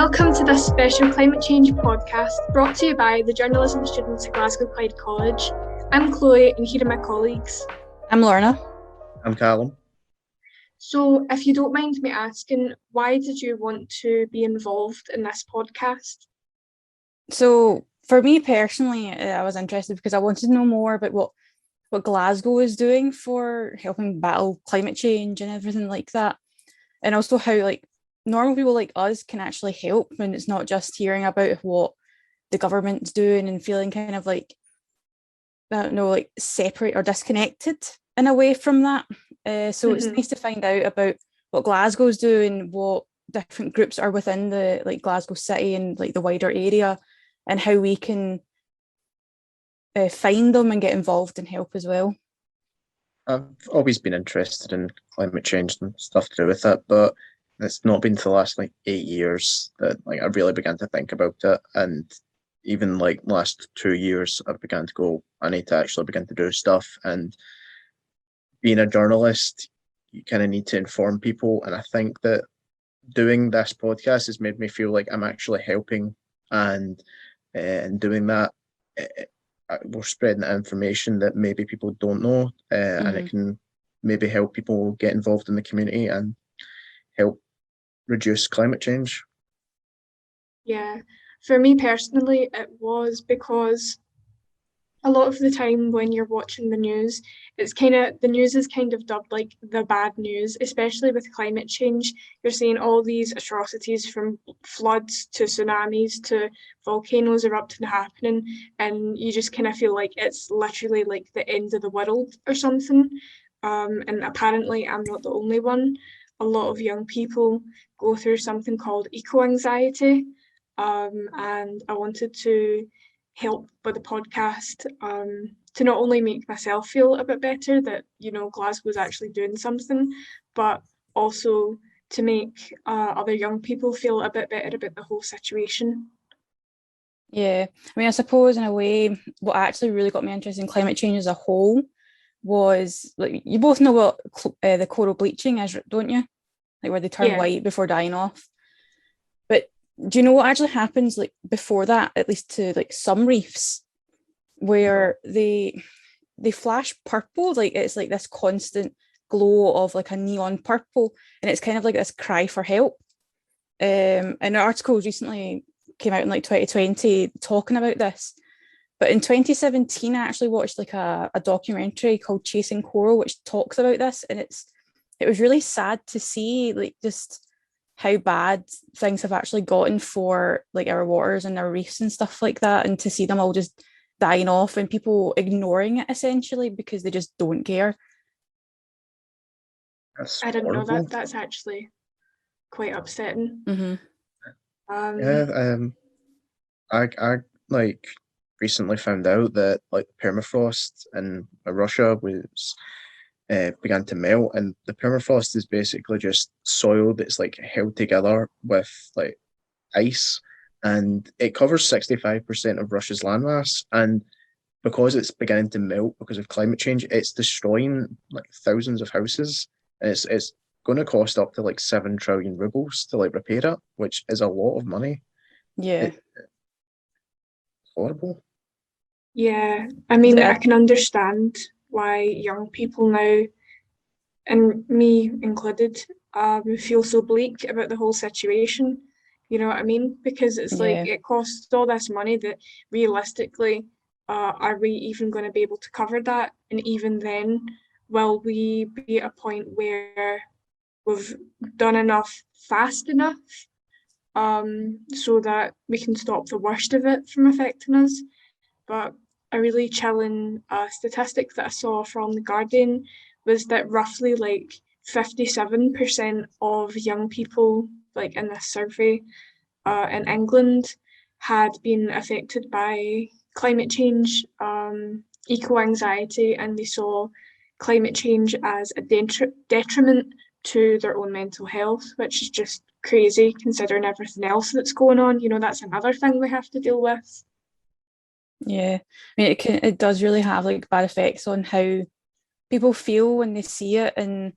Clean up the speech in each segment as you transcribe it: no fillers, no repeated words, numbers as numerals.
Welcome to this special climate change podcast brought to you by the journalism students at Glasgow Clyde College. I'm Chloe and here are my colleagues. I'm Lorna. I'm Callum. So if you don't mind me asking, why did you want to be involved in this podcast? So for me personally, I was interested because I wanted to know more about what Glasgow is doing for helping battle climate change and everything like that. And also how normal people like us can actually help, and it's not just hearing about what the government's doing and feeling kind of I don't know, separate or disconnected in a way from that. So it's nice to find out about what Glasgow's doing, what different groups are within the Glasgow City and the wider area, and how we can find them and get involved and help as well. I've always been interested in climate change and stuff to do with it, but it's not been for the last 8 years that I really began to think about it. And even last 2 years, I began to go, I need to actually begin to do stuff. And being a journalist, you kind of need to inform people. And I think that doing this podcast has made me feel like I'm actually helping, and doing that, we're spreading information that maybe people don't know, and it can maybe help people get involved in the community and help reduce climate change. Yeah, for me personally, it was because a lot of the time when you're watching the news, the news is kind of dubbed the bad news, especially with climate change. You're seeing all these atrocities from floods to tsunamis to volcanoes erupting happening, and you just kind of feel like it's literally the end of the world or something. And apparently I'm not the only one. A lot of young people go through something called eco-anxiety, and I wanted to help with the podcast to not only make myself feel a bit better that Glasgow's actually doing something, but also to make other young people feel a bit better about the whole situation. Yeah, I mean, I suppose in a way, what actually really got me interested in climate change as a whole was you both know what the coral bleaching is, don't you? Where they turn white before dying off. But do you know what actually happens before that, at least to some reefs, where they flash purple, it's this constant glow of a neon purple, and it's kind of this cry for help. And an article recently came out in 2020 talking about this. But in 2017, I actually watched a documentary called Chasing Coral, which talks about this, and it was really sad to see just how bad things have actually gotten for our waters and our reefs and stuff like that, and to see them all just dying off and people ignoring it essentially because they just don't care. I didn't know that. That's actually quite upsetting. I recently found out that permafrost in Russia was began to melt, and the permafrost is basically just soil that's held together with ice, and it covers 65% of Russia's landmass. And because it's beginning to melt because of climate change, it's destroying thousands of houses, and it's going to cost up to 7 trillion rubles to repair it, which is a lot of money. It's horrible. Yeah, I mean, I can understand why young people now, and me included, feel so bleak about the whole situation. You know what I mean? Because it's it costs all this money that realistically, are we even going to be able to cover that? And even then, will we be at a point where we've done enough fast enough so that we can stop the worst of it from affecting us? But a really chilling statistic that I saw from The Guardian was that roughly 57% of young people in this survey in England had been affected by climate change, eco-anxiety, and they saw climate change as a detriment to their own mental health, which is just crazy considering everything else that's going on. That's another thing we have to deal with. Yeah, I mean, it does really have bad effects on how people feel when they see it, and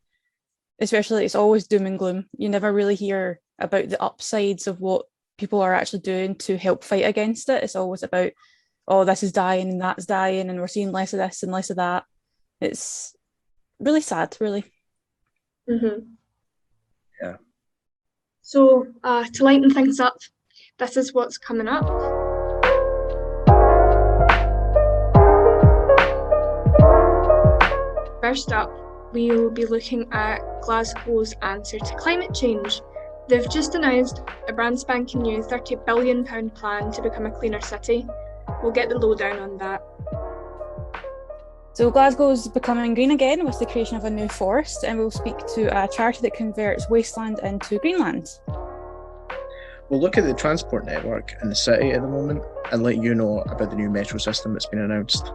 especially it's always doom and gloom. You never really hear about the upsides of what people are actually doing to help fight against it. It's always about, oh, this is dying and that's dying, and we're seeing less of this and less of that. It's really sad, really. Yeah. So to lighten things up, this is what's coming up. First up, we will be looking at Glasgow's answer to climate change. They've just announced a brand spanking new £30 billion plan to become a cleaner city. We'll get the lowdown on that. So Glasgow's becoming green again with the creation of a new forest, and we'll speak to a charity that converts wasteland into greenland. We'll look at the transport network in the city at the moment and let you know about the new metro system that's been announced.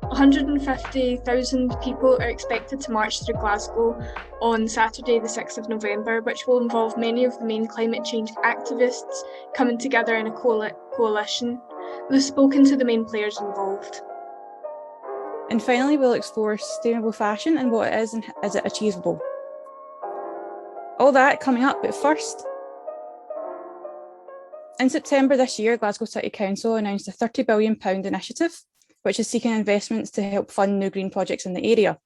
150,000 people are expected to march through Glasgow on Saturday the 6th of November, which will involve many of the main climate change activists coming together in a coalition. We've spoken to the main players involved. And finally, we'll explore sustainable fashion and what it is and is it achievable. All that coming up, but first, in September this year, Glasgow City Council announced a £30 billion initiative, which is seeking investments to help fund new green projects in the area.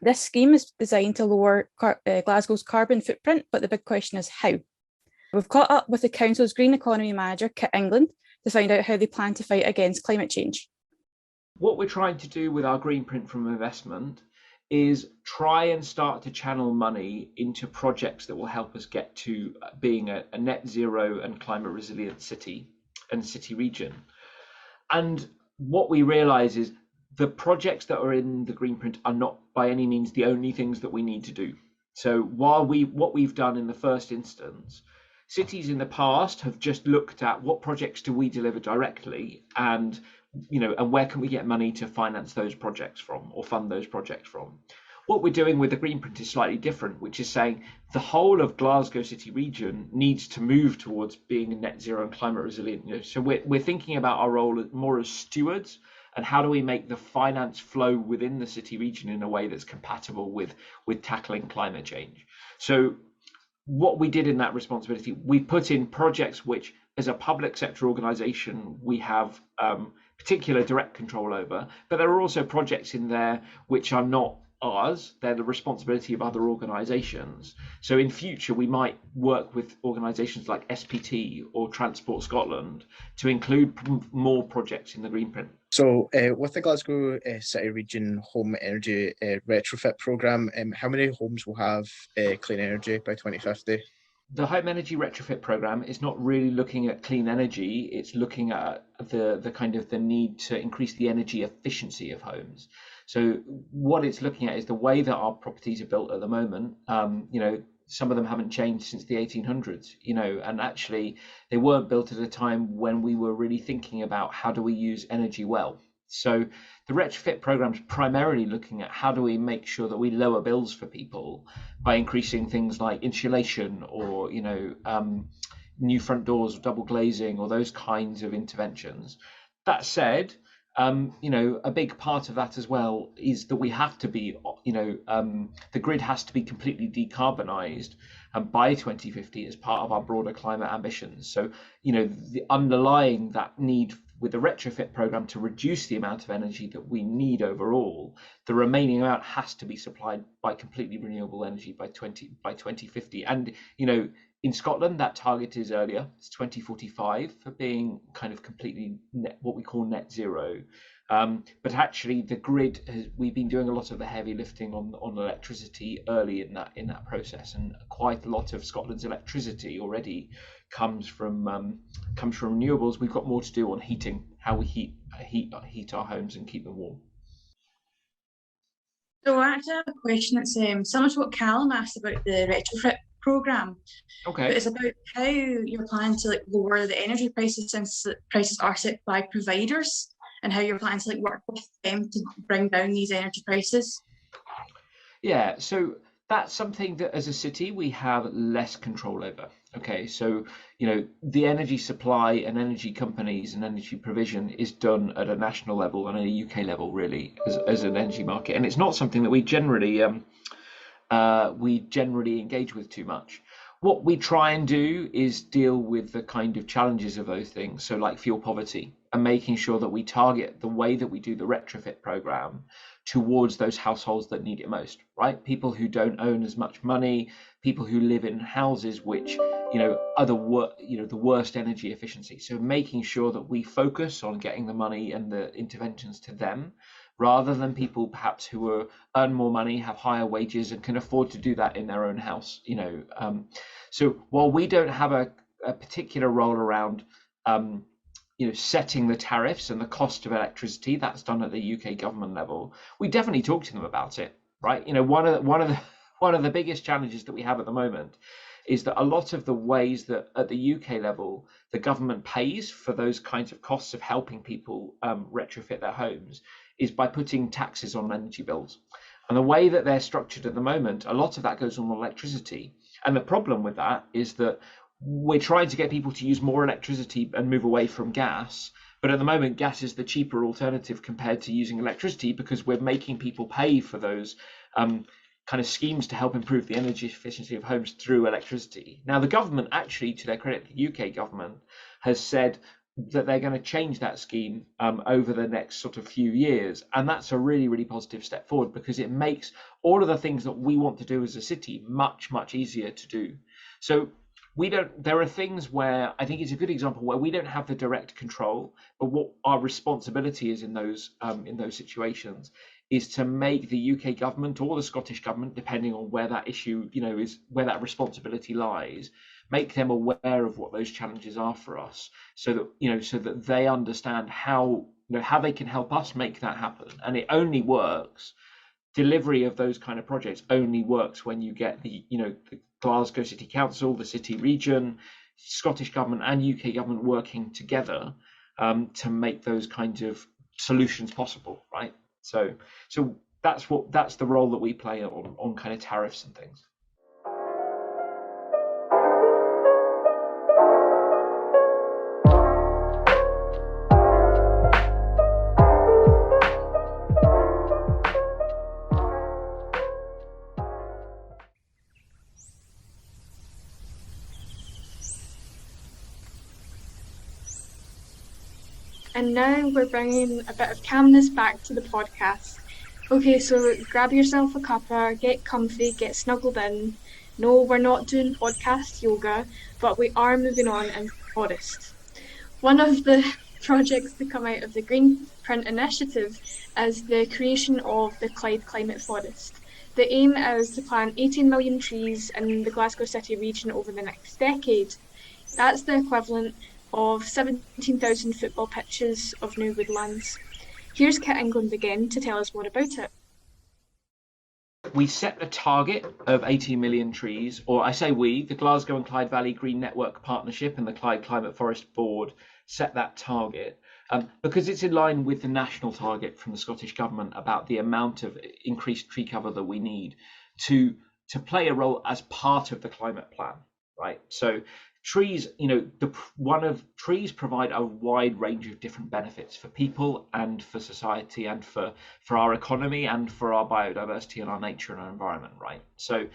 This scheme is designed to lower Glasgow's carbon footprint, but the big question is how. We've caught up with the council's Green Economy Manager, Kit England, to find out how they plan to fight against climate change. What we're trying to do with our green print from investment is try and start to channel money into projects that will help us get to being a net zero and climate resilient city and city region. And what we realize is the projects that are in the green print are not by any means the only things that we need to do. So while what we've done in the first instance, cities in the past have just looked at what projects do we deliver directly, and and where can we get money to finance those projects from or fund those projects from. What we're doing with the green print is slightly different, which is saying the whole of Glasgow City region needs to move towards being a net zero and climate resilient. So we're thinking about our role more as stewards, and how do we make the finance flow within the city region in a way that's compatible with tackling climate change. So what we did in that responsibility, we put in projects which, as a public sector organisation, we have particular direct control over, but there are also projects in there which are not ours, they're the responsibility of other organisations. So in future we might work with organisations like SPT or Transport Scotland to include more projects in the green print. So with the Glasgow City Region Home Energy Retrofit Programme, how many homes will have clean energy by 2050? The Home Energy Retrofit Programme is not really looking at clean energy, it's looking at the kind of the need to increase the energy efficiency of homes. So what it's looking at is the way that our properties are built at the moment. Some of them haven't changed since the 1800s, and actually they weren't built at a time when we were really thinking about how do we use energy well. So the retrofit program is primarily looking at how do we make sure that we lower bills for people by increasing things like insulation or new front doors, double glazing, or those kinds of interventions. That said, a big part of that as well is that we have to be, the grid has to be completely decarbonised by 2050 as part of our broader climate ambitions. So, the underlying that need with the retrofit program to reduce the amount of energy that we need overall, the remaining amount has to be supplied by completely renewable energy by 2050. And, in Scotland, that target is earlier. It's 2045 for being kind of completely what we call net zero. But actually, the grid we've been doing a lot of the heavy lifting on electricity early in that process, and quite a lot of Scotland's electricity already comes from renewables. We've got more to do on heating, how we heat our homes and keep them warm. So I actually have a question that's similar to what Callum asked about the retrofit programme. Okay. But it's about how you're planning to lower the energy prices, since the prices are set by providers, and how you're planning to work with them to bring down these energy prices. Yeah, so that's something that as a city we have less control over. Okay, so the energy supply and energy companies and energy provision is done at a national level and a UK level, really, as an energy market, and it's not something that we generally engage with too much. What we try and do is deal with the kind of challenges of those things. So like fuel poverty, and making sure that we target the way that we do the retrofit program towards those households that need it most, right? People who don't own as much money, people who live in houses which, are the worst energy efficiency. So making sure that we focus on getting the money and the interventions to them, rather than people perhaps who earn more money, have higher wages, and can afford to do that in their own house. So while we don't have a particular role around setting the tariffs and the cost of electricity, that's done at the UK government level, we definitely talk to them about it, right? One of the biggest challenges that we have at the moment is that a lot of the ways that at the UK level the government pays for those kinds of costs of helping people retrofit their homes is by putting taxes on energy bills. And the way that they're structured at the moment, a lot of that goes on electricity. And the problem with that is that we're trying to get people to use more electricity and move away from gas. But at the moment, gas is the cheaper alternative compared to using electricity, because we're making people pay for those kind of schemes to help improve the energy efficiency of homes through electricity. Now, the government, actually, to their credit, the UK government has said that they're going to change that scheme over the next sort of few years. And that's a really, really positive step forward, because it makes all of the things that we want to do as a city much, much easier to do. So there are things where I think it's a good example where we don't have the direct control, but what our responsibility is in those situations is to make the UK government or the Scottish government, depending on where that issue, is where that responsibility lies, make them aware of what those challenges are for us, so that they understand how they can help us make that happen. And it only works, delivery of those kind of projects only works when you get the Glasgow City Council, the city region, Scottish government and UK government working together to make those kinds of solutions possible, right? So that's the role that we play on kind of tariffs and things. And now we're bringing a bit of calmness back to the podcast. Okay, so grab yourself a cuppa, get comfy, get snuggled in. No, we're not doing podcast yoga, but we are moving on in forest. One of the projects to come out of the Green Print initiative is the creation of the Clyde Climate Forest. The aim is to plant 18 million trees in the Glasgow City region over the next decade. That's the equivalent of 17,000 football pitches of new woodlands. Here's Kit England again to tell us more about it. We set a target of 80 million trees, or I say we, the Glasgow and Clyde Valley Green Network Partnership and the Clyde Climate Forest Board set that target because it's in line with the national target from the Scottish Government about the amount of increased tree cover that we need to play a role as part of the climate plan, right? So trees, trees provide a wide range of different benefits for people and for society and for our economy and for our biodiversity and our nature and our environment, right? So,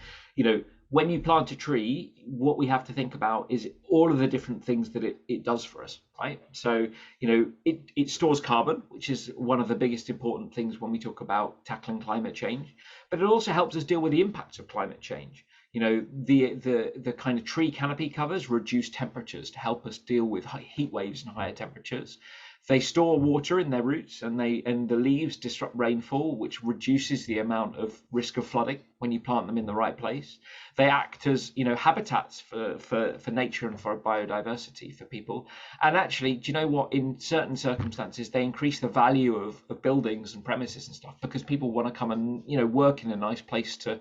when you plant a tree, what we have to think about is all of the different things that it does for us, right? So, it stores carbon, which is one of the biggest important things when we talk about tackling climate change, but it also helps us deal with the impacts of climate change. The kind of tree canopy covers reduce temperatures to help us deal with heat waves and higher temperatures. They store water in their roots, and the leaves disrupt rainfall, which reduces the amount of risk of flooding when you plant them in the right place. They act as habitats for nature and for biodiversity for people. And actually, do you know what? In certain circumstances, they increase the value of buildings and premises and stuff, because people want to come and work in a nice place to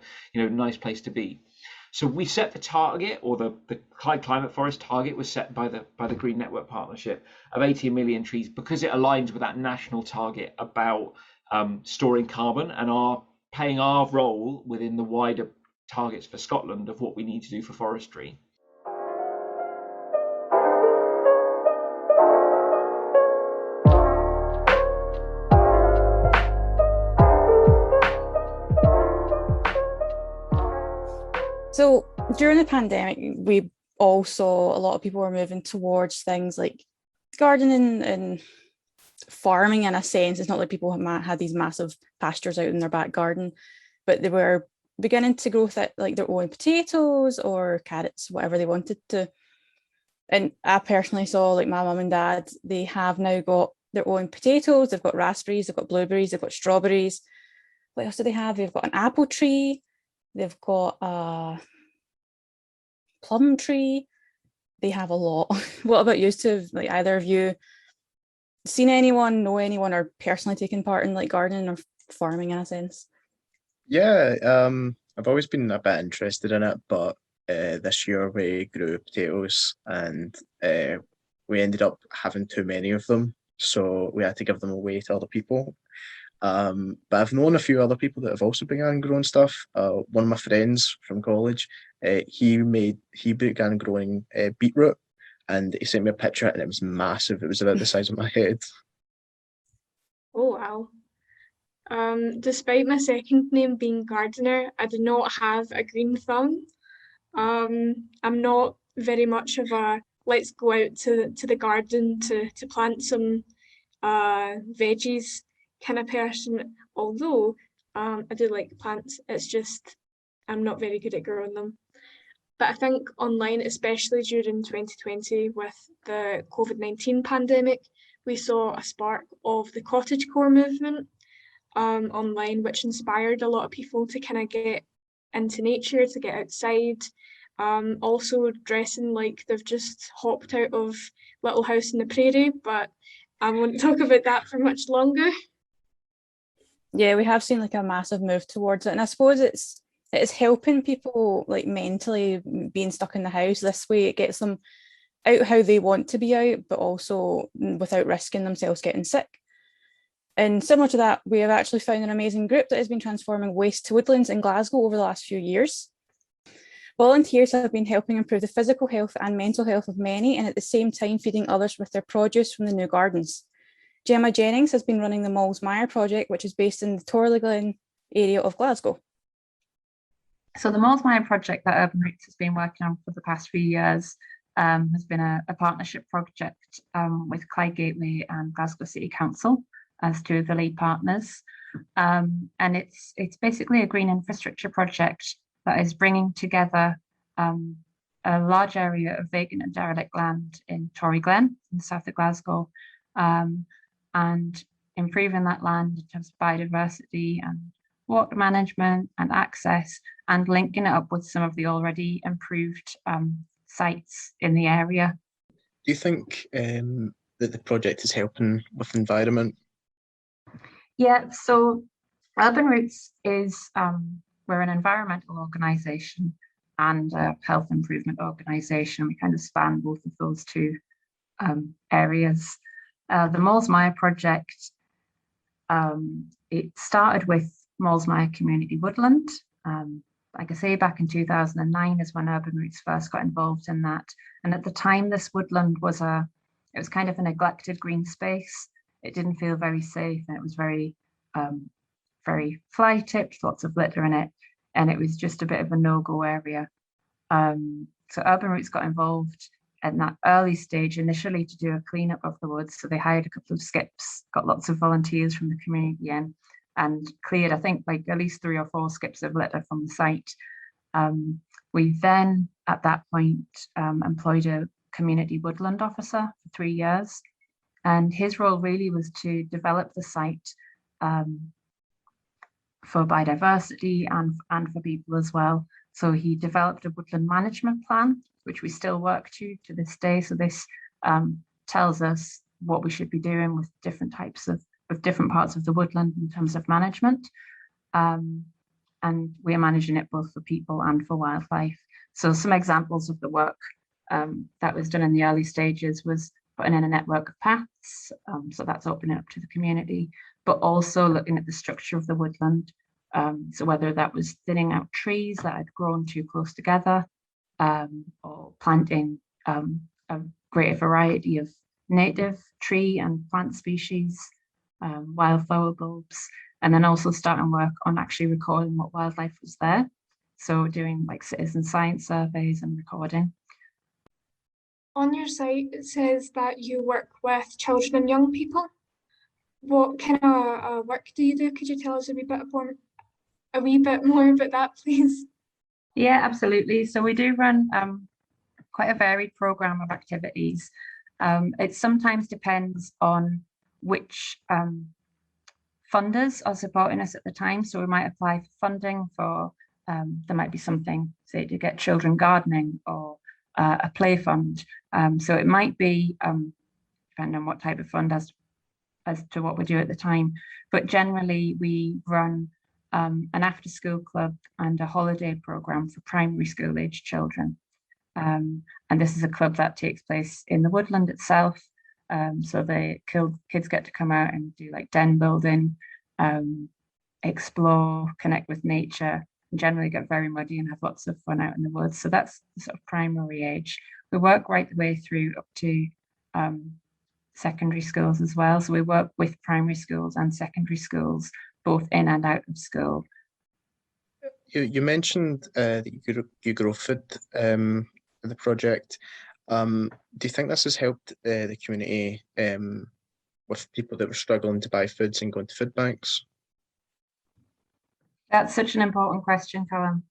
be. So we set the target, or the Clyde Climate Forest target was set by the Green Network Partnership of 80 million trees, because it aligns with that national target about storing carbon and playing our role within the wider targets for Scotland of what we need to do for forestry. So during the pandemic, we all saw a lot of people were moving towards things like gardening and farming in a sense. It's not like people had these massive pastures out in their back garden, but they were beginning to grow like their own potatoes or carrots, whatever they wanted to. And I personally saw, like, my mum and dad, they have now got their own potatoes, they've got raspberries, they've got blueberries, they've got strawberries. What else do they have? They've got an apple tree, they've got a plum tree. They have a lot. What about you two? Like, either of you seen anyone, know anyone, or personally taken part in like gardening or farming in a sense? Yeah, I've always been a bit interested in it, but this year we grew potatoes and we ended up having too many of them, so we had to give them away to other people. But I've known a few other people that have also began growing stuff. One of my friends from college, he began growing beetroot, and he sent me a picture, and it was massive. It was about the size of my head. Oh wow. Despite my second name being gardener, I do not have a green thumb. I'm not very much of a let's go out to the garden to plant some veggies kind of person, although I do like plants. It's just I'm not very good at growing them. But I think online, especially during 2020 with the COVID-19 pandemic, we saw a spark of the cottagecore movement online, which inspired a lot of people to kind of get into nature, to get outside. Also dressing like they've just hopped out of Little House on the Prairie, but I won't talk about that for much longer. Yeah, we have seen like a massive move towards it, and I suppose it's helping people like mentally being stuck in the house. This way it gets them out how they want to be out, but also without risking themselves getting sick. And similar to that, we have actually found an amazing group that has been transforming waste to woodlands in Glasgow over the last few years. Volunteers have been helping improve the physical health and mental health of many, and at the same time feeding others with their produce from the new gardens. Gemma Jennings has been running the Malls Mire project, which is based in the Torley Glen area of Glasgow. So the Malls Mire project that Urban Roots has been working on for the past few years has been a partnership project with Clyde Gateway and Glasgow City Council as two of the lead partners. And it's basically a green infrastructure project that is bringing together a large area of vacant and derelict land in Torley Glen in the south of Glasgow, and improving that land in terms of biodiversity and water management and access, and linking it up with some of the already improved sites in the area. Do you think that the project is helping with the environment? Yeah, so Urban Roots is, we're an environmental organisation and a health improvement organisation. We kind of span both of those two areas. The Malls Mire project, it started with Malls Mire Community Woodland. Like I say, back in 2009 is when Urban Roots first got involved in that. And at the time, this woodland was kind of a neglected green space. It didn't feel very safe, and it was very, very fly tipped, lots of litter in it. And it was just a bit of a no-go area. So Urban Roots got involved at that early stage initially to do a cleanup of the woods. So they hired a couple of skips, got lots of volunteers from the community in, and cleared, I think, like at least 3 or 4 skips of litter from the site. We then, at that point, employed a community woodland officer for 3 years. And his role really was to develop the site for biodiversity and for people as well. So he developed a woodland management plan, which we still work to this day. So this tells us what we should be doing with different types of different parts of the woodland in terms of management. And we're managing it both for people and for wildlife. So some examples of the work that was done in the early stages was putting in a network of paths. So that's opening up to the community, but also looking at the structure of the woodland. So whether that was thinning out trees that had grown too close together, or planting a greater variety of native tree and plant species, wildflower bulbs, and then also starting work on actually recording what wildlife was there. So doing like citizen science surveys and recording. On your site, it says that you work with children and young people. What kind of work do you do? Could you tell us a wee bit more about that, please? Yeah, absolutely. So we do run quite a varied program of activities. It sometimes depends on which funders are supporting us at the time. So we might apply for funding for, there might be something, say, to get children gardening or a play fund. So it might be, depending on what type of fund as to what we do at the time. But generally, we run an after-school club and a holiday program for primary school age children. And this is a club that takes place in the woodland itself. So the kids get to come out and do like den building, explore, connect with nature, and generally get very muddy and have lots of fun out in the woods. So that's the sort of primary age. We work right the way through up to secondary schools as well. So we work with primary schools and secondary schools, both in and out of school. You mentioned that you grow food in the project. Do you think this has helped the community with people that were struggling to buy foods and going to food banks? That's such an important question, Callum.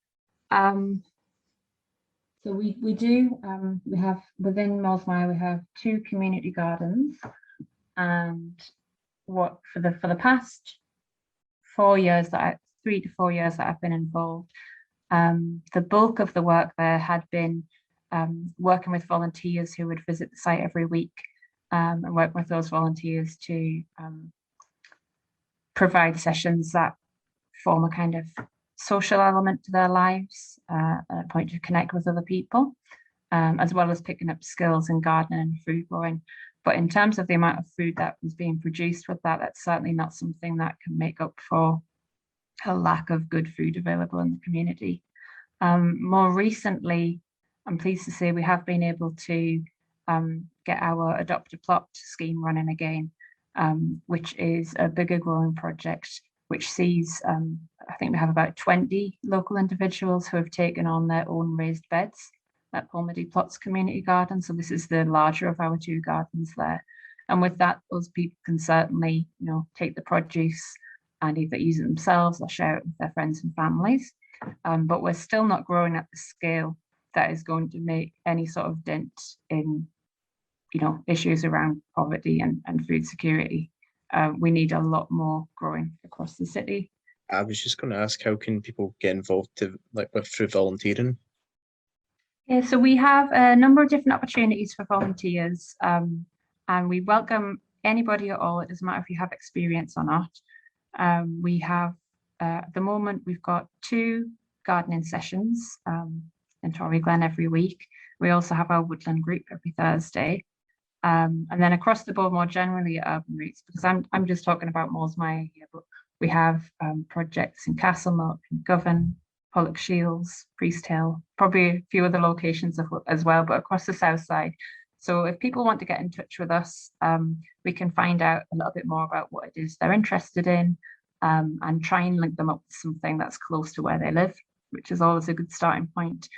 So we do, we have within Mosmire, we have 2 community gardens, and what for the past 4 years 3 to 4 years that I've been involved, the bulk of the work there had been working with volunteers who would visit the site every week, and work with those volunteers to provide sessions that form a kind of social element to their lives, a point to connect with other people, as well as picking up skills in gardening and food growing. But in terms of the amount of food that was being produced with that, that's certainly not something that can make up for a lack of good food available in the community. More recently, I'm pleased to say we have been able to get our Adopt a Plot scheme running again, which is a bigger growing project, which sees, I think we have about 20 local individuals who have taken on their own raised beds at Polmady Plots Community Garden. So this is the larger of our 2 gardens there. And with that, those people can certainly, take the produce and either use it themselves or share it with their friends and families. But we're still not growing at the scale that is going to make any sort of dent in, issues around poverty and food security. We need a lot more growing across the city. I was just going to ask, how can people get involved through volunteering? Yeah, so we have a number of different opportunities for volunteers, and we welcome anybody at all. It doesn't matter if you have experience or not. We have, at the moment, we've got 2 gardening sessions in Torrey Glen every week. We also have our woodland group every Thursday. And then across the board, more generally at Urban Roots, because I'm just talking about Mosmire here, but we have projects in Castlemilk, in Govan, Pollock Shields, Priest Hill, probably a few other locations as well, but across the south side. So if people want to get in touch with us, we can find out a little bit more about what it is they're interested in, and try and link them up with something that's close to where they live, which is always a good starting point.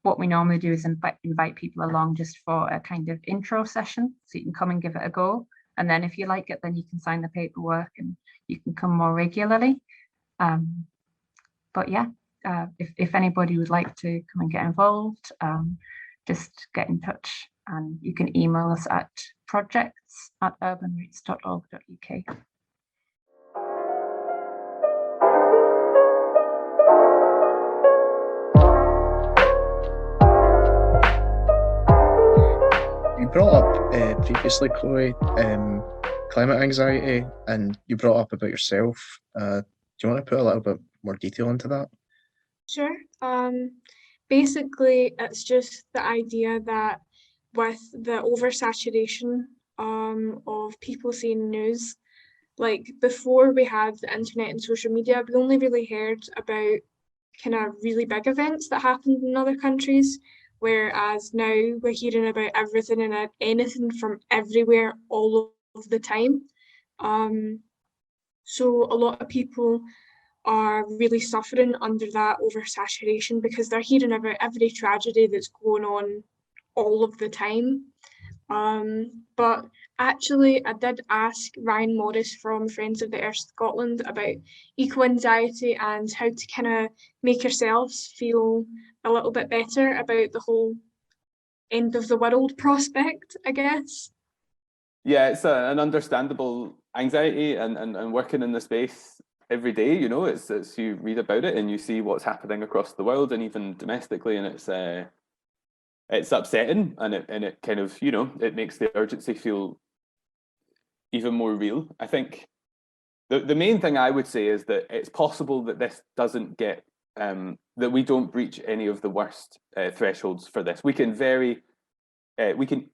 What we normally do is invite people along just for a kind of intro session, so you can come and give it a go. And then if you like it, then you can sign the paperwork and you can come more regularly. But yeah, if anybody would like to come and get involved, just get in touch, and you can email us at projects@urbanroots.org.uk. You brought up previously, Chloe, climate anxiety, and you brought up about yourself. Do you want to put a little bit more detail into that? Sure. Basically, it's just the idea that with the oversaturation of people seeing news, like before we had the internet and social media, we only really heard about kind of really big events that happened in other countries, whereas now we're hearing about everything and anything from everywhere all of the time. So a lot of people are really suffering under that oversaturation because they're hearing about every tragedy that's going on all of the time. But actually, I did ask Ryan Morris from Friends of the Earth Scotland about eco-anxiety and how to kind of make yourselves feel a little bit better about the whole end of the world prospect, I guess. Yeah, it's an understandable anxiety, and working in the space every day, you know, it's you read about it and you see what's happening across the world and even domestically, and it's upsetting, and it kind of, you know, it makes the urgency feel even more real. I think the main thing I would say is that it's possible that this doesn't get that we don't breach any of the worst thresholds for this. We can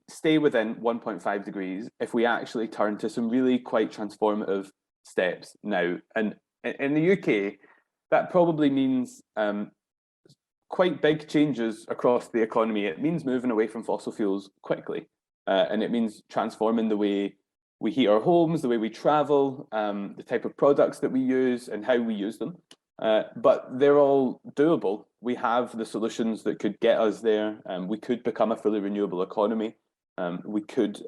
stay within 1.5 degrees if we actually turn to some really quite transformative steps now. And in the UK, that probably means quite big changes across the economy. It means moving away from fossil fuels quickly, and it means transforming the way we heat our homes, the way we travel, the type of products that we use and how we use them. But they're all doable. We have the solutions that could get us there. We could become a fully renewable economy. We could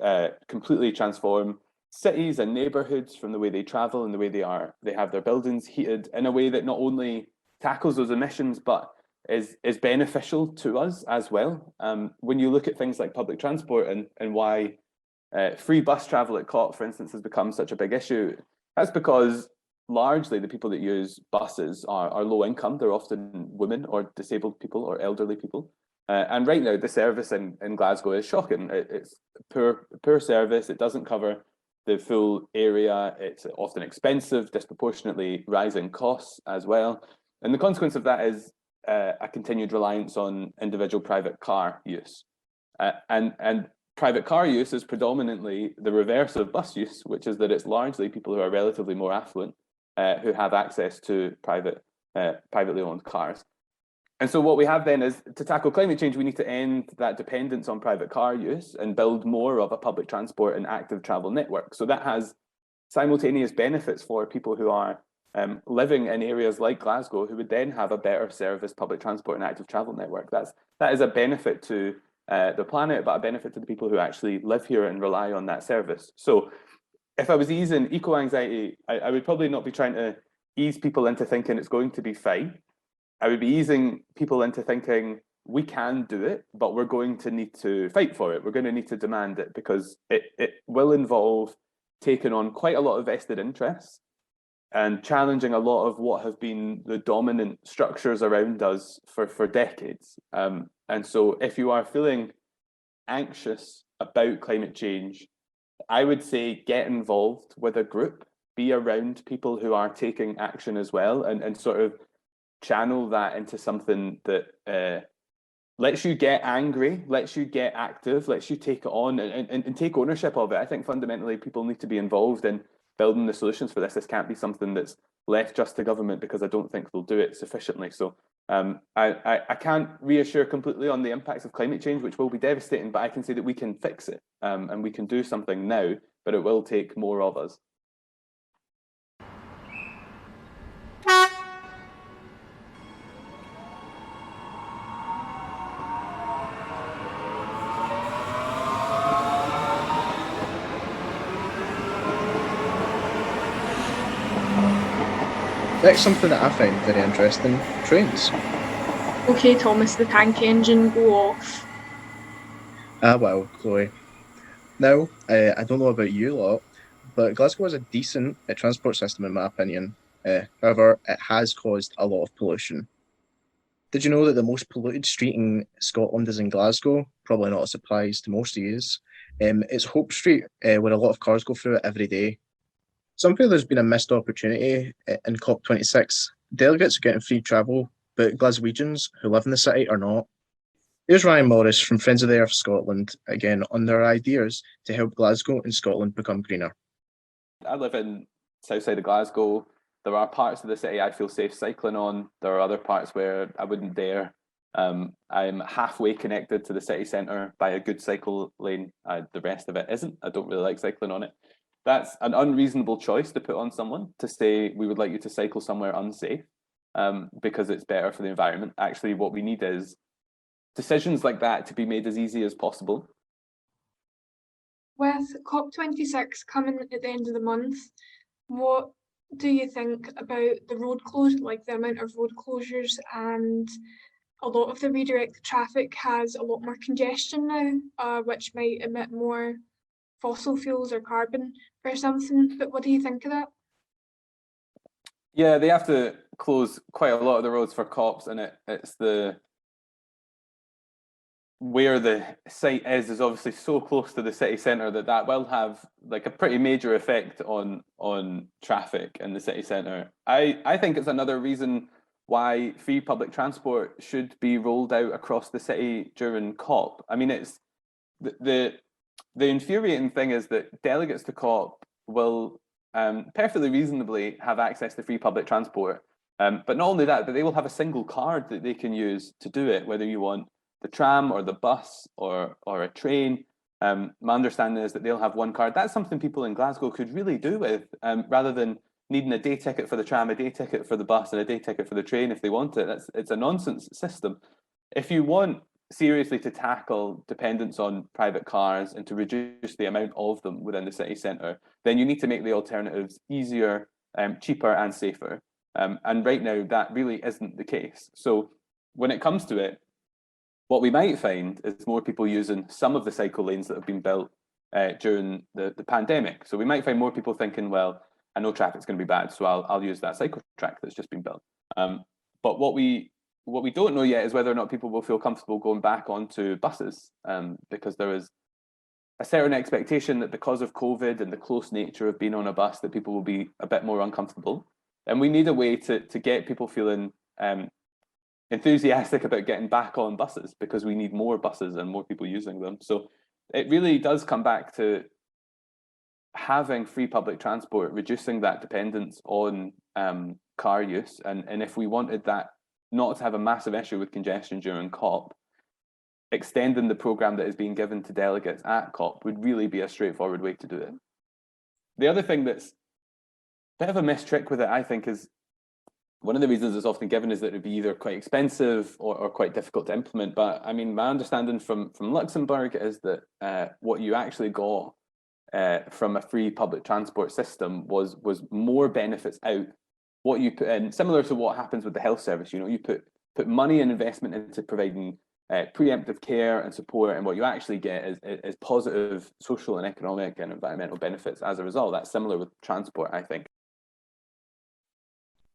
completely transform cities and neighborhoods from the way they travel and the way they have their buildings heated in a way that not only tackles those emissions, but is beneficial to us as well. When you look at things like public transport and why free bus travel at COP, for instance, has become such a big issue, that's because largely the people that use buses are low income. They're often women or disabled people or elderly people. And right now, the service in Glasgow is shocking. It's poor service. It doesn't cover the full area. It's often expensive, disproportionately rising costs as well. And the consequence of that is a continued reliance on individual private car use. And private car use is predominantly the reverse of bus use, which is that it's largely people who are relatively more affluent who have access to privately owned cars. And so what we have then is, to tackle climate change, we need to end that dependence on private car use and build more of a public transport and active travel network. So that has simultaneous benefits for people who are living in areas like Glasgow, who would then have a better service public transport and active travel network. That is a benefit to the planet, but a benefit to the people who actually live here and rely on that service. So if I was easing eco-anxiety, I would probably not be trying to ease people into thinking it's going to be fine. I would be easing people into thinking we can do it, but we're going to need to fight for it. We're going to need to demand it, because it will involve taking on quite a lot of vested interests and challenging a lot of what have been the dominant structures around us for decades. And so if you are feeling anxious about climate change, I would say get involved with a group, be around people who are taking action as well, and sort of channel that into something that lets you get angry, lets you get active, lets you take it on and take ownership of it. I think fundamentally people need to be involved in building the solutions for this. This can't be something that's left just to government, because I don't think they'll do it sufficiently. So I can't reassure completely on the impacts of climate change, which will be devastating, but I can say that we can fix it and we can do something now, but it will take more of us. Next, something that I find very interesting, trains. Okay, Thomas, the tank engine, go off. Well, Chloe. Now, I don't know about you lot, but Glasgow is a decent transport system in my opinion. However, it has caused a lot of pollution. Did you know that the most polluted street in Scotland is in Glasgow? Probably not a surprise to most of you. It's Hope Street, where a lot of cars go through it every day. Some feel there's been a missed opportunity in COP26. Delegates are getting free travel, but Glaswegians who live in the city are not. Here's Ryan Morris from Friends of the Earth Scotland, again, on their ideas to help Glasgow and Scotland become greener. I live in south side of Glasgow. There are parts of the city I feel safe cycling on. There are other parts where I wouldn't dare. I'm halfway connected to the city centre by a good cycle lane. The rest of it isn't. I don't really like cycling on it. that's an unreasonable choice to put on someone, to say we would like you to cycle somewhere unsafe because it's better for the environment. Actually, what we need is decisions like that to be made as easy as possible. With COP26 coming at the end of the month, what do you think about the road closure, like the amount of road closures, and a lot of the redirected traffic has a lot more congestion now, which might emit more fossil fuels or carbon or something, but what do you think of that? Yeah, they have to close quite a lot of the roads for COPs, and it's where the site is obviously so close to the city centre that will have like a pretty major effect on traffic in the city centre. I think it's another reason why free public transport should be rolled out across the city during COP. I mean, it's the infuriating thing is that delegates to COP will perfectly reasonably have access to free public transport, but not only that, but they will have a single card that they can use to do it, whether you want the tram or the bus or a train. My understanding is that they'll have one card. That's something people in Glasgow could really do with, rather than needing a day ticket for the tram, a day ticket for the bus, and a day ticket for the train if they want it. It's a nonsense system. If you want seriously to tackle dependence on private cars and to reduce the amount of them within the city centre, then you need to make the alternatives easier, cheaper and safer. And right now, that really isn't the case. So when it comes to it, what we might find is more people using some of the cycle lanes that have been built during the pandemic. So we might find more people thinking, well, I know traffic's going to be bad, so I'll use that cycle track that's just been built. But what we don't know yet is whether or not people will feel comfortable going back onto buses, because there is a certain expectation that because of COVID and the close nature of being on a bus, that people will be a bit more uncomfortable. And we need a way to get people feeling enthusiastic about getting back on buses, because we need more buses and more people using them. So it really does come back to having free public transport, reducing that dependence on car use. And if we wanted that not to have a massive issue with congestion during COP, extending the programme that is being given to delegates at COP would really be a straightforward way to do it. The other thing that's a bit of a missed trick with it, I think, is one of the reasons it's often given is that it would be either quite expensive or quite difficult to implement. But I mean, my understanding from Luxembourg is that what you actually got from a free public transport system was more benefits out. What you put in, similar to what happens with the health service, you know, you put money and investment into providing preemptive care and support, and what you actually get is positive social and economic and environmental benefits as a result. That's similar with transport, I think.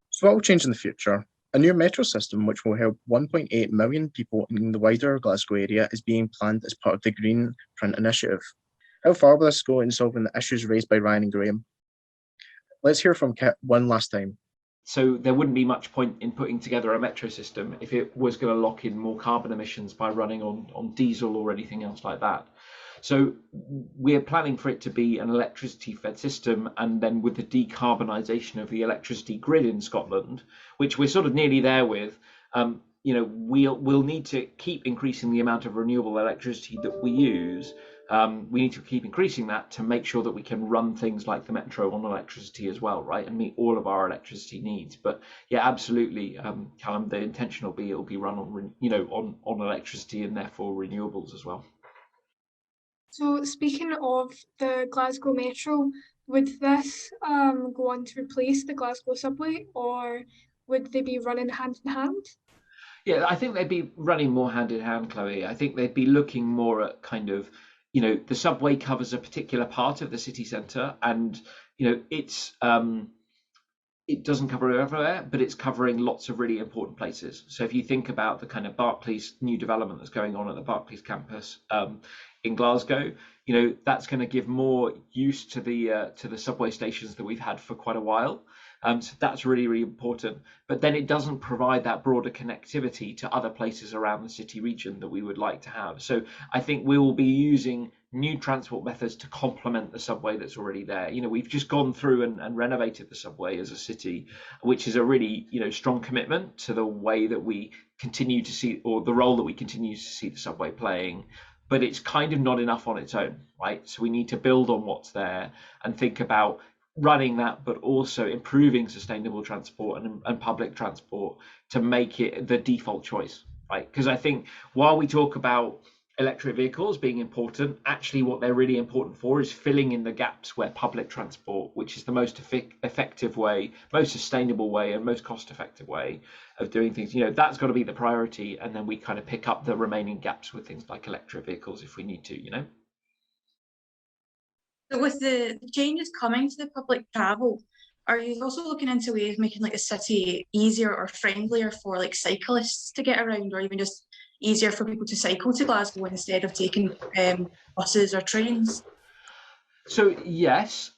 So what will change in the future? A new metro system, which will help 1.8 million people in the wider Glasgow area, is being planned as part of the Green Print Initiative. How far will this go in solving the issues raised by Ryan and Graham? Let's hear from Kit one last time. So there wouldn't be much point in putting together a metro system if it was going to lock in more carbon emissions by running on diesel or anything else like that. So we're planning for it to be an electricity fed system, and then with the decarbonisation of the electricity grid in Scotland, which we're sort of nearly there with, you know, we'll need to keep increasing the amount of renewable electricity that we use. We need to keep increasing that to make sure that we can run things like the metro on electricity as well, right, and meet all of our electricity needs. But yeah, absolutely, Callum, the intention will be it'll be run on, you know, on electricity and therefore renewables as well. So speaking of the Glasgow Metro, would this go on to replace the Glasgow subway, or would they be running hand in hand? Yeah, I think they'd be running more hand in hand, Chloe. I think they'd be looking more at kind of, you know, the subway covers a particular part of the city centre, and you know, it doesn't cover everywhere, but it's covering lots of really important places. So if you think about the kind of Barclays new development that's going on at the Barclays campus in Glasgow, you know, that's going to give more use to the subway stations that we've had for quite a while. So that's really, really important. But then it doesn't provide that broader connectivity to other places around the city region that we would like to have. So I think we will be using new transport methods to complement the subway that's already there. You know, we've just gone through and renovated the subway as a city, which is a really, you know, strong commitment to the way that we continue to see, or the role that we continue to see the subway playing but it's kind of not enough on its own, right? So we need to build on what's there and think about running that, but also improving sustainable transport and public transport to make it the default choice, right? Because I think while we talk about electric vehicles being important, actually what they're really important for is filling in the gaps where public transport, which is the most effective way, most sustainable way, and most cost-effective way of doing things, that's got to be the priority, and then we kind of pick up the remaining gaps with things like electric vehicles if we need to. So with the changes coming to the public travel, are you also looking into ways of making like the city easier or friendlier for like cyclists to get around, or even just easier for people to cycle to Glasgow instead of taking buses or trains? So yes,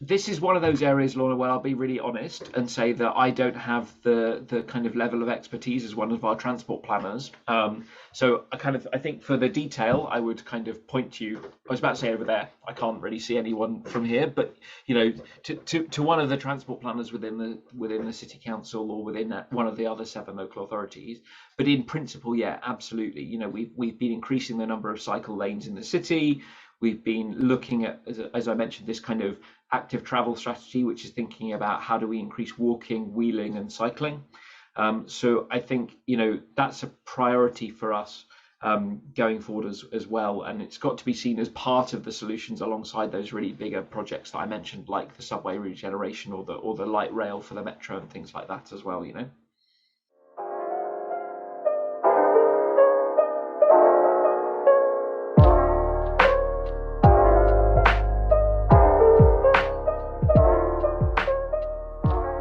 this is one of those areas, Lorna, where I'll be really honest and say that I don't have the kind of level of expertise as one of our transport planners. So I think for the detail, I would kind of point you. I was about to say over there. I can't really see anyone from here, but to one of the transport planners within the city council or within one of the other 7 local authorities. But in principle, yeah, absolutely. We've been increasing the number of cycle lanes in the city. We've been looking at, as I mentioned, this kind of active travel strategy, which is thinking about how do we increase walking, wheeling, and cycling. So I think that's a priority for us going forward as well, and it's got to be seen as part of the solutions alongside those really bigger projects that I mentioned, like the subway regeneration or the light rail for the metro and things like that as well.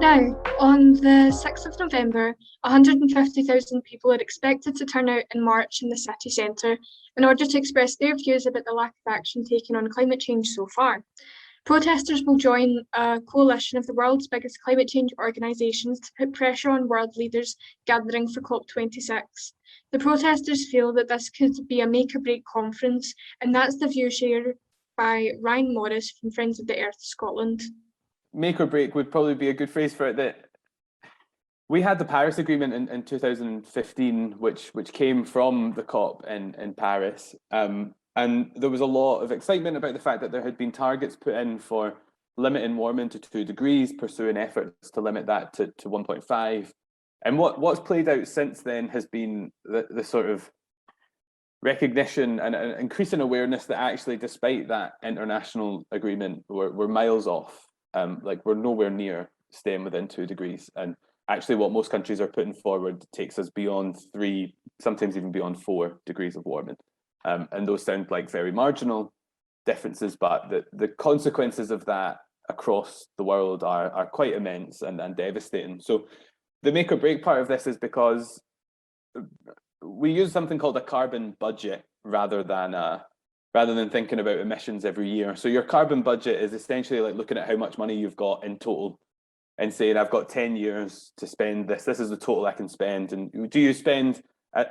Now, on the 6th of November, 150,000 people are expected to turn out in March in the city centre in order to express their views about the lack of action taken on climate change so far. Protesters will join a coalition of the world's biggest climate change organisations to put pressure on world leaders gathering for COP26. The protesters feel that this could be a make-or-break conference, and that's the view shared by Ryan Morris from Friends of the Earth Scotland. Make or break would probably be a good phrase for it. That we had the Paris Agreement in 2015, which came from the COP in Paris, and there was a lot of excitement about the fact that there had been targets put in for limiting warming to 2 degrees, pursuing efforts to limit that to 1.5. And what's played out since then has been the sort of recognition and increasing awareness that actually, despite that international agreement, we're miles off. Like we're nowhere near staying within 2 degrees, and actually what most countries are putting forward takes us beyond 3, sometimes even beyond 4 degrees of warming, and those sound like very marginal differences, but the consequences of that across the world are quite immense and devastating. So the make or break part of this is because we use something called a carbon budget rather than thinking about emissions every year. So your carbon budget is essentially like looking at how much money you've got in total and saying, I've got 10 years to spend this. This is the total I can spend. And do you spend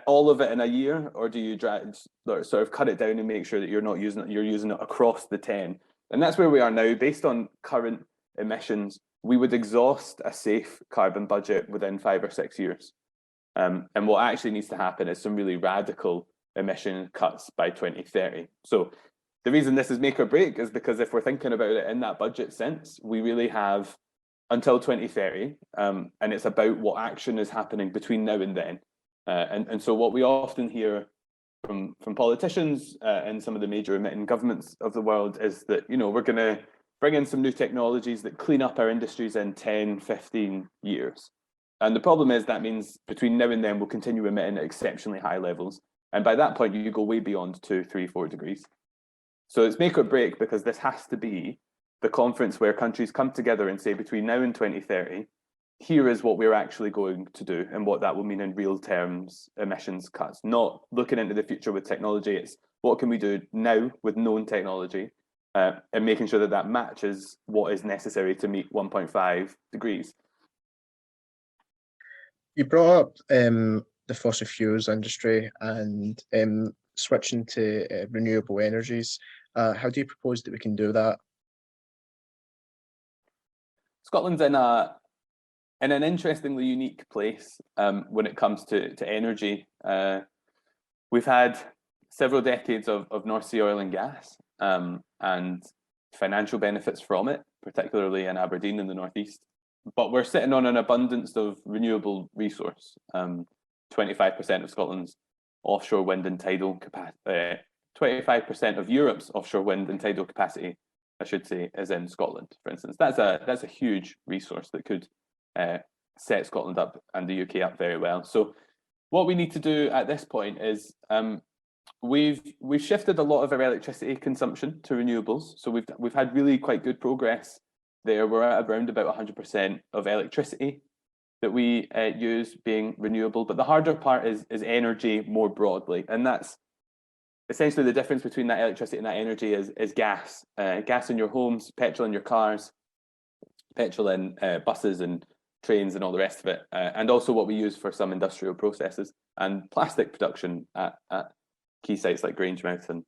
all of it in a year, or do you sort of cut it down and make sure that you're using it across the 10? And that's where we are now. Based on current emissions, we would exhaust a safe carbon budget within 5 or 6 years. And what actually needs to happen is some really radical emission cuts by 2030. So the reason this is make or break is because if we're thinking about it in that budget sense, we really have until 2030, and it's about what action is happening between now and then. And so what we often hear from politicians and some of the major emitting governments of the world is that, we're going to bring in some new technologies that clean up our industries in 10, 15 years. And the problem is that means between now and then we'll continue emitting at exceptionally high levels. And by that point, you go way beyond 2, 3, 4 degrees. So it's make or break, because this has to be the conference where countries come together and say, between now and 2030, here is what we're actually going to do and what that will mean in real terms, emissions cuts. Not looking into the future with technology, it's what can we do now with known technology, and making sure that that matches what is necessary to meet 1.5 degrees. You brought up the fossil fuels industry and switching to renewable energies. How do you propose that we can do that? Scotland's in an interestingly unique place when it comes to energy. We've had several decades of North Sea oil and gas and financial benefits from it, particularly in Aberdeen in the northeast. But we're sitting on an abundance of renewable resource. 25% of Scotland's offshore wind and tidal capacity, 25% of Europe's offshore wind and tidal capacity, I should say, is in Scotland, for instance. That's a huge resource that could set Scotland up and the UK up very well. So what we need to do at this point is we've shifted a lot of our electricity consumption to renewables. So we've had really quite good progress there. We're at around about 100% of electricity that we use being renewable. But the harder part is energy more broadly, and that's essentially the difference between that electricity and that energy is gas. Gas in your homes, petrol in your cars, petrol in buses and trains and all the rest of it, and also what we use for some industrial processes and plastic production at key sites like Grangemouth and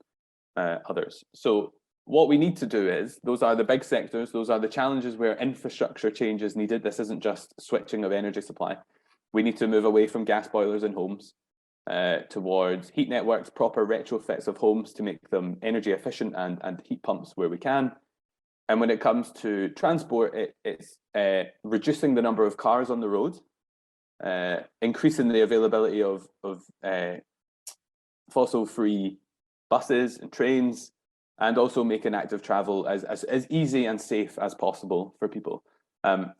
others. So what we need to do is, those are the big sectors, those are the challenges where infrastructure change is needed. This isn't just switching of energy supply. We need to move away from gas boilers in homes towards heat networks, proper retrofits of homes to make them energy efficient, and heat pumps where we can. And when it comes to transport, it's reducing the number of cars on the road, increasing the availability of fossil-free buses and trains, and also making active travel as easy and safe as possible for people. That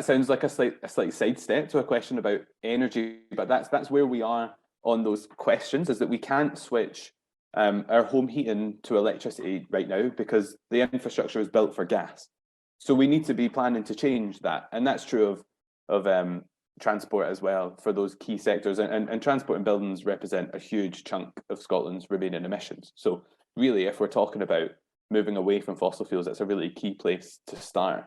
sounds like a slight sidestep to a question about energy, but that's where we are on those questions, is that we can't switch our home heating to electricity right now because the infrastructure is built for gas. So we need to be planning to change that, and that's true of transport as well for those key sectors. And transport and buildings represent a huge chunk of Scotland's remaining emissions. So really, if we're talking about moving away from fossil fuels, that's a really key place to start.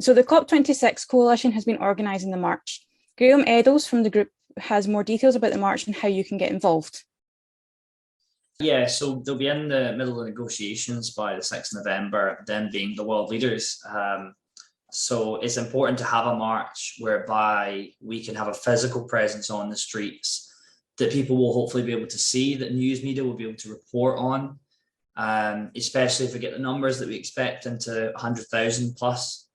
So the COP26 coalition has been organising the march. Graham Eddles from the group has more details about the march and how you can get involved. Yeah, so they'll be in the middle of negotiations by the 6th of November, then being the world leaders. So it's important to have a march whereby we can have a physical presence on the streets that people will hopefully be able to see, that news media will be able to report on, especially if we get the numbers that we expect into 100,000 plus.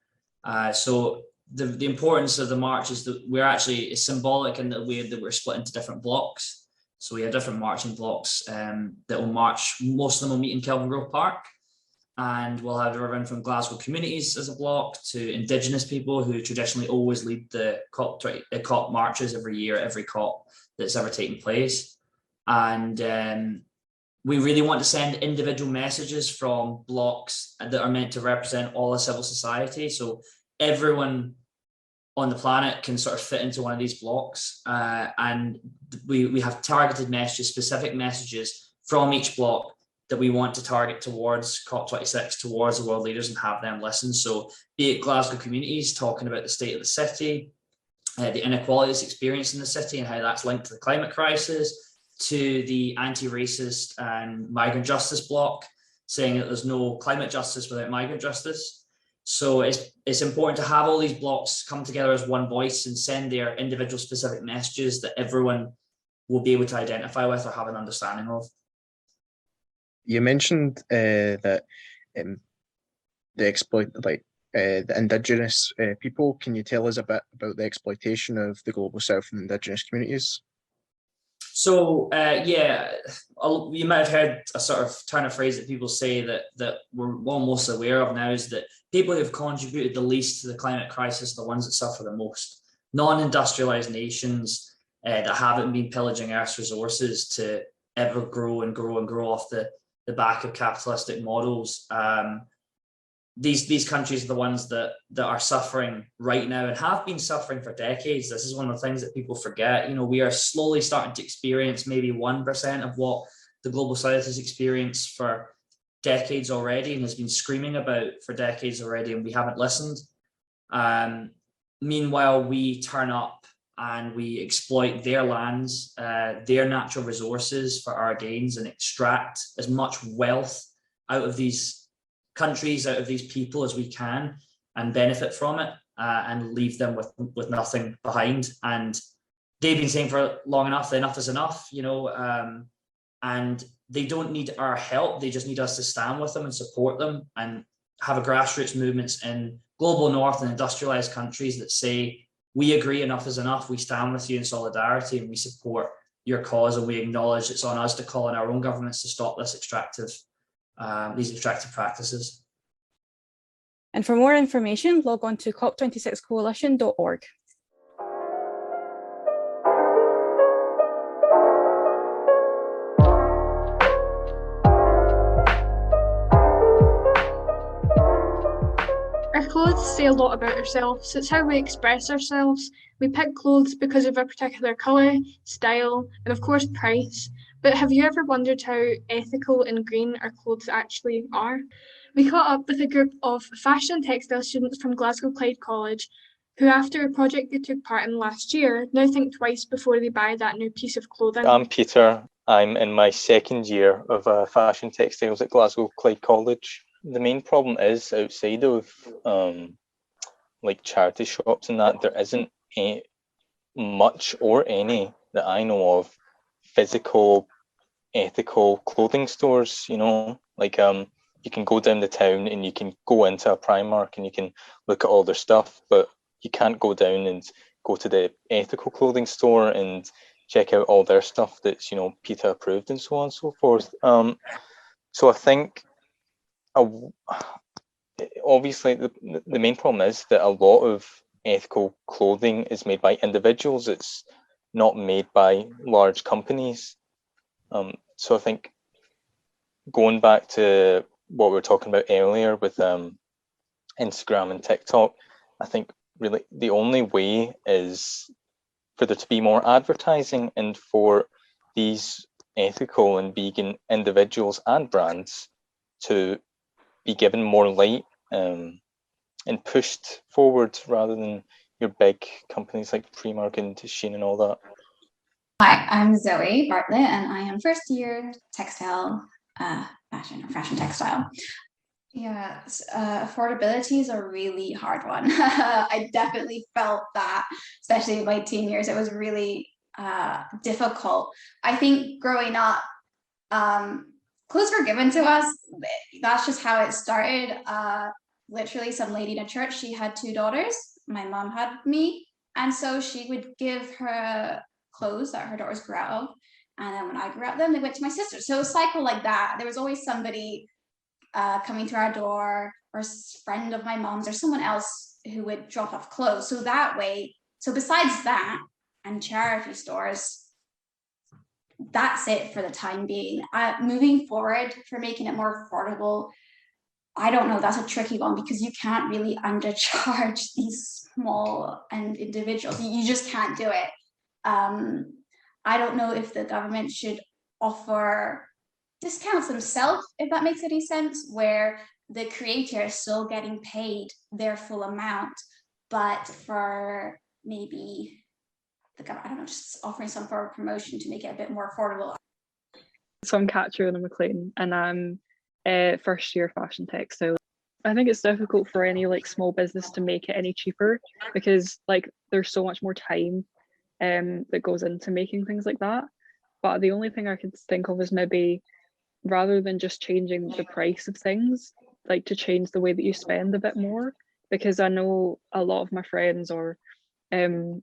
So the importance of the march is that it's symbolic in the way that we're split into different blocks. So we have different marching blocks that will march. Most of them will meet in Kelvin Grove Park, and we'll have everyone from Glasgow communities as a block to Indigenous people who traditionally always lead the COP marches every year, every COP that's ever taken place. And we really want to send individual messages from blocks that are meant to represent all of civil society. So everyone on the planet can sort of fit into one of these blocks, and we have targeted messages, specific messages from each block that we want to target towards COP26, towards the world leaders, and have them listen. So be it Glasgow communities talking about the state of the city, the inequalities experienced in the city and how that's linked to the climate crisis, to the anti-racist and migrant justice bloc saying that there's no climate justice without migrant justice. So it's important to have all these blocks come together as one voice and send their individual specific messages that everyone will be able to identify with or have an understanding of. You mentioned that the Indigenous people. Can you tell us a bit about the exploitation of the Global South and Indigenous communities? So yeah, you might have heard a sort of turn of phrase that people say that we're almost aware of now, is that people who have contributed the least to the climate crisis are the ones that suffer the most. Non-industrialized nations that haven't been pillaging Earth's resources to ever grow and grow and grow off the back of capitalistic models. These countries are the ones that are suffering right now and have been suffering for decades. This is one of the things that people forget. You know, we are slowly starting to experience maybe 1% of what the Global South has experienced for decades already and has been screaming about for decades already, and we haven't listened. Meanwhile, we turn up and we exploit their lands, their natural resources for our gains, and extract as much wealth out of these countries, out of these people as we can, and benefit from it, and leave them with nothing behind. And they've been saying for long enough that enough is enough, and they don't need our help. They just need us to stand with them and support them and have a grassroots movements in global north and industrialized countries that say, we agree enough is enough. We stand with you in solidarity and we support your cause, and we acknowledge it's on us to call on our own governments to stop this these extractive practices. And for more information, log on to COP26coalition.org. Our clothes say a lot about ourselves. It's how we express ourselves. We pick clothes because of a particular colour, style, and of course price. But have you ever wondered how ethical and green our clothes actually are? We caught up with a group of fashion and textile students from Glasgow Clyde College who, after a project they took part in last year, now think twice before they buy that new piece of clothing. I'm Peter. I'm in my second year of fashion textiles at Glasgow Clyde College. The main problem is outside of like charity shops and that, there isn't much or any that I know of physical ethical clothing stores. Like you can go down the town and you can go into a Primark and you can look at all their stuff, but you can't go down and go to the ethical clothing store and check out all their stuff that's PETA approved and so on and so forth. So I think obviously the main problem is that a lot of ethical clothing is made by individuals. It's not made by large companies. So I think going back to what we were talking about earlier with Instagram and TikTok, I think really the only way is for there to be more advertising and for these ethical and vegan individuals and brands to be given more light and pushed forward rather than your big companies like Primark and Shein and all that. Hi, I'm Zoe Bartlett, and I am first year textile fashion textile. Yeah, affordability is a really hard one. I definitely felt that, especially in my teen years. It was really difficult. I think growing up, clothes were given to us. That's just how it started. Literally, some lady in a church, she had 2 daughters. My mom had me, and so she would give her clothes that her daughters grew out of, and then when I grew out of them, they went to my sister. So it was a cycle like that. There was always somebody coming to our door, or a friend of my mom's, or someone else who would drop off clothes. So that way, so besides that and charity stores, that's it for the time being. Moving forward, for making it more affordable, I don't know, that's a tricky one, because you can't really undercharge these small and individuals. You just can't do it. I don't know if the government should offer discounts themselves, if that makes any sense, where the creator is still getting paid their full amount, but for maybe the government, I don't know, just offering some form of promotion to make it a bit more affordable. So I'm Katrina McLean, and I'm a first year fashion textile. I think it's difficult for any small business to make it any cheaper, because there's so much more time that goes into making things like that. But the only thing I could think of is maybe, rather than just changing the price of things, to change the way that you spend a bit more, because I know a lot of my friends or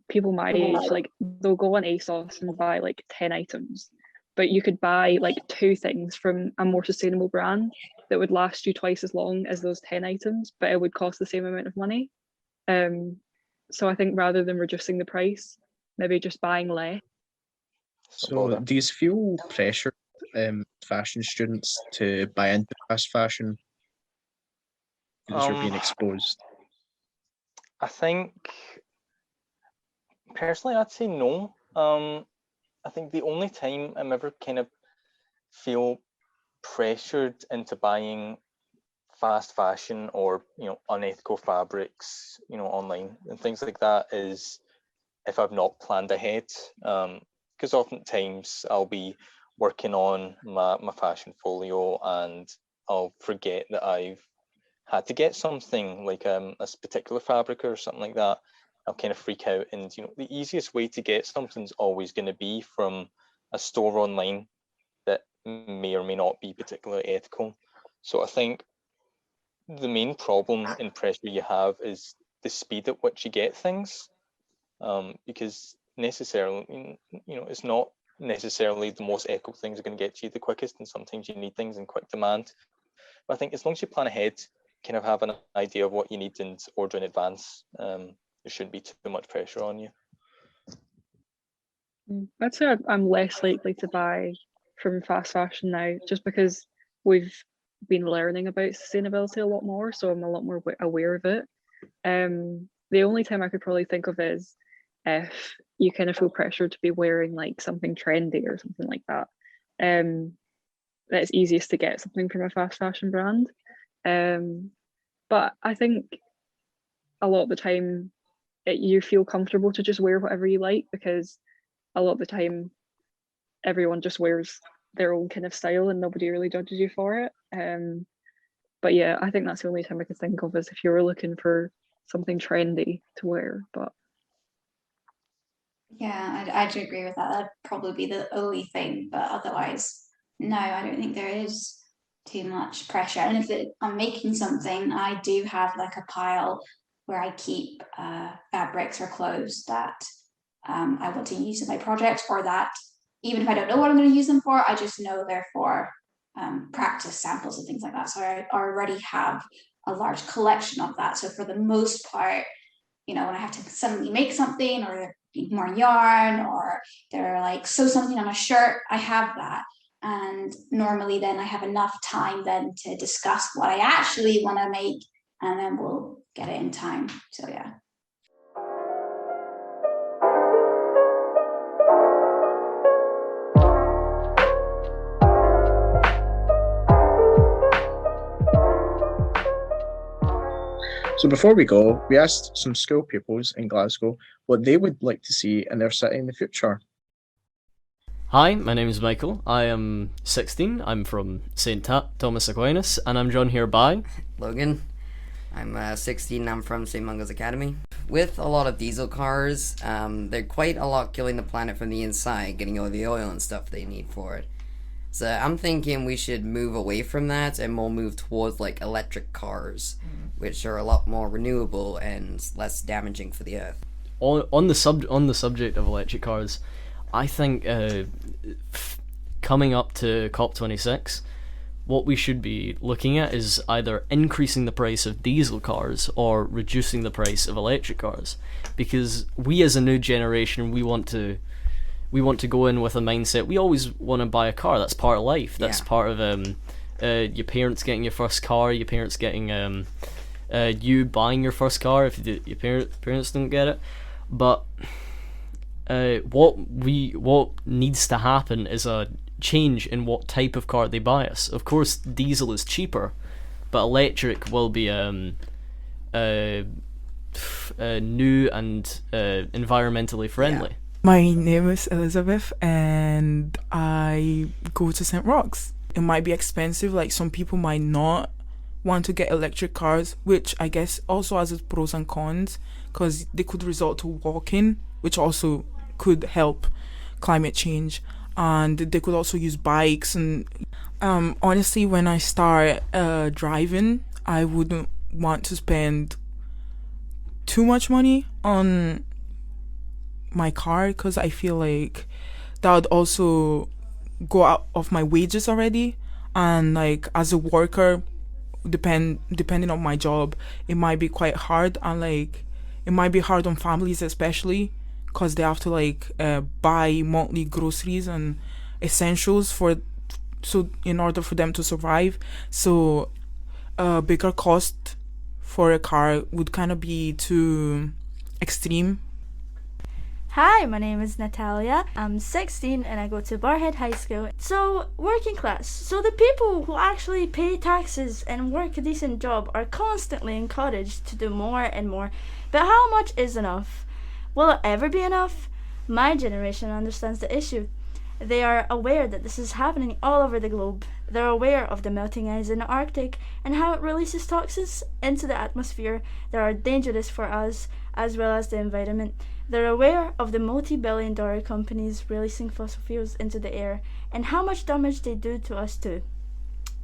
people my age, they'll go on ASOS and buy 10 items, but you could buy 2 things from a more sustainable brand that would last you twice as long as those 10 items, but it would cost the same amount of money. So I think rather than reducing the price, maybe just buying less. So do you feel pressure, fashion students, to buy into fast fashion because you're being exposed? I think personally I'd say no. I think the only time I'm ever kind of feel pressured into buying fast fashion or unethical fabrics online and things like that is if I've not planned ahead, because oftentimes I'll be working on my fashion folio and I'll forget that I've had to get something like a particular fabric or something like that, I'll kind of freak out. And the easiest way to get something's always going to be from a store online that may or may not be particularly ethical. So I think the main problem and pressure you have is the speed at which you get things, because necessarily, it's not necessarily the most ethical things are going to get you the quickest, and sometimes you need things in quick demand. But I think as long as you plan ahead, kind of have an idea of what you need and order in advance, there shouldn't be too much pressure on you. I'd say I'm less likely to buy from fast fashion now, just because we've been learning about sustainability a lot more, so I'm a lot more aware of it. The only time I could probably think of is if you kind of feel pressured to be wearing like something trendy or something like that. It's easiest to get something from a fast fashion brand. But I think a lot of the time you feel comfortable to just wear whatever you like, because a lot of the time everyone just wears their own kind of style and nobody really judges you for it. But yeah, I think that's the only time I could think of is if you were looking for something trendy to wear. But Yeah, I do agree with that. That'd probably be the only thing, but otherwise, no, I don't think there is too much pressure. And if I'm making something, I do have like a pile where I keep fabrics or clothes that I want to use in my project, or that even if I don't know what I'm going to use them for, I just know they're for practice samples and things like that. So I already have a large collection of that. So for the most part, when I have to suddenly make something, or need more yarn, or they're like sew something on a shirt, I have that. And normally then I have enough time then to discuss what I actually want to make, and then we'll get it in time. So yeah. So before we go, we asked some school pupils in Glasgow what they would like to see in their city in the future. Hi, my name is Michael. I am 16. I'm from St. Thomas Aquinas, and I'm joined here by Logan. I'm 16. I'm from St. Mungo's Academy. With a lot of diesel cars, they're quite a lot killing the planet from the inside, getting all the oil and stuff they need for it. So I'm thinking we should move away from that and more move towards like electric cars, which are a lot more renewable and less damaging for the earth. on the subject of electric cars. I think coming up to COP26, what we should be looking at is either increasing the price of diesel cars or reducing the price of electric cars, because we as a new generation, we want to go in with a mindset, we always want to buy a car. That's part of life. That's part of your parents getting your first car, your parents getting you buying your first car if your parents don't get it. But what needs to happen is a change in what type of car they buy us. Of course, diesel is cheaper, but electric will be new and environmentally friendly. Yeah. My name is Elizabeth, and I go to St. Roch's. It might be expensive, like some people might not want to get electric cars, which I guess also has its pros and cons, because they could result to walking, which also could help climate change, and they could also use bikes. And honestly, when I start driving, I wouldn't want to spend too much money on my car, because I feel like that would also go out of my wages already, and like as a worker, depending on my job, it might be quite hard, and like it might be hard on families especially, because they have to like buy monthly groceries and essentials in order for them to survive. So a bigger cost for a car would kind of be too extreme. Hi, my name is Natalia. I'm 16 and I go to Barhead High School. So, working class. So the people who actually pay taxes and work a decent job are constantly encouraged to do more and more. But how much is enough? Will it ever be enough? My generation understands the issue. They are aware that this is happening all over the globe. They're aware of the melting ice in the Arctic and how it releases toxins into the atmosphere that are dangerous for us as well as the environment. They're aware of the multi-billion-dollar companies releasing fossil fuels into the air and how much damage they do to us too.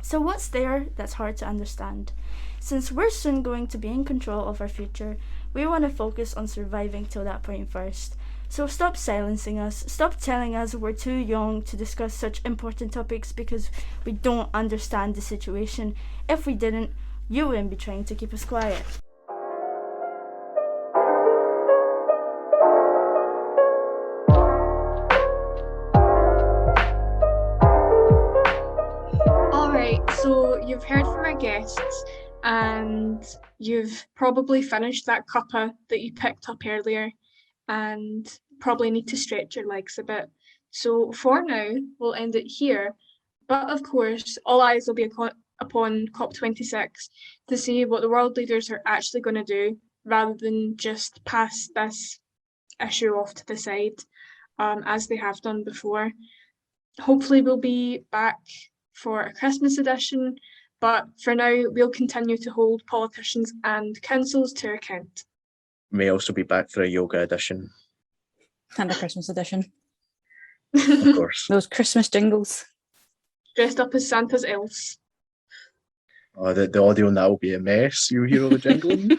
So what's there that's hard to understand? Since we're soon going to be in control of our future, we want to focus on surviving till that point first. So stop silencing us, stop telling us we're too young to discuss such important topics because we don't understand the situation. If we didn't, you wouldn't be trying to keep us quiet. Alright, so you've heard from our guests and you've probably finished that cuppa that you picked up earlier and probably need to stretch your legs a bit. So for now, we'll end it here. But of course, all eyes will be upon COP26 to see what the world leaders are actually going to do rather than just pass this issue off to the side as they have done before. Hopefully we'll be back for a Christmas edition, but for now we'll continue to hold politicians and councils to account. May also be back for a yoga edition. And a Christmas edition. Of course. Those Christmas jingles. Dressed up as Santa's elves. Oh, the audio now will be a mess. You hear all the jingling?